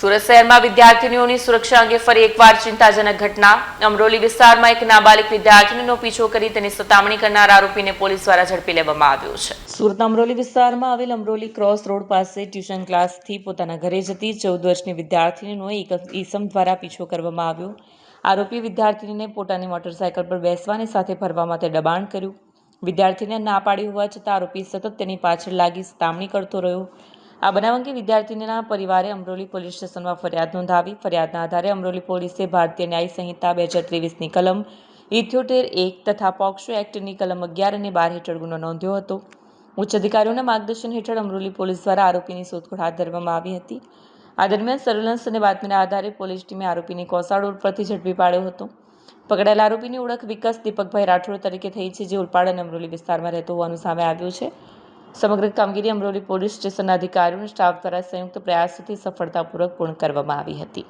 સુરત શહેરમાં વિદ્યાર્થીનીઓની સુરક્ષા અંગે ફરી એકવાર ચિંતાજનક ઘટના. અમરોલી વિસ્તારમાં એક નાબાલિગ વિદ્યાર્થીનીનો પીછો કરી તેની સતામણી કરનાર આરોપીને પોલીસ દ્વારા ઝડપી લેવામાં આવ્યો છે. સુરતના અમરોલી વિસ્તારમાં આવેલ અમરોલી ક્રોસ રોડ પાસે ટ્યુશન ક્લાસથી પોતાના ઘરે જતી 14 વર્ષની વિદ્યાર્થીનીનો એક ઈસમ દ્વારા પીછો કરવામાં આવ્યો. આરોપી વિદ્યાર્થીનીને પોતાની મોટરસાયકલ પર બેસવાની સાથે ફરવા માટે દબાણ કર્યું. વિદ્યાર્થીને ના પાડી હોવા છતાં આરોપી સતત તેની પાછળ લાગી સતામણી કરતો રહ્યો. આ બનાવ અંગે વિદ્યાર્થીનીના પરિવારે અમરોલી પોલીસ સ્ટેશનમાં ફરિયાદ નોંધાવી. ફરિયાદના આધારે અમરોલી પોલીસે ભારતીય ન્યાય સંહિતા 2023ની કલમ 78(1) તથા પોક્સો એક્ટની કલમ 11 અને 12 હેઠળ ગુનો નોંધ્યો હતો. ઉચ્ચ અધિકારીઓના માર્ગદર્શન હેઠળ અમરોલી પોલીસ દ્વારા આરોપીની શોધખોળ હાથ ધરવામાં આવી હતી. આ દરમિયાન સર્વેલન્સ અને બાતમીના આધારે પોલીસ ટીમે આરોપીની કોસાડ રોડ પરથી ઝડપી પાડ્યો હતો. પકડાયેલા આરોપીની ઓળખ વિકાસ દીપકભાઈ રાઠોડ તરીકે થઈ છે, જે ઉલપાડ અને અમરોલી વિસ્તારમાં રહેતો હોવાનું સામે આવ્યું છે. સમગ્ર કામગીરી અમરોલી પોલીસ સ્ટેશનના અધિકારીઓ અને સ્ટાફ દ્વારા સંયુક્ત પ્રયાસોથી સફળતાપૂર્વક પૂર્ણ કરવામાં આવી હતી.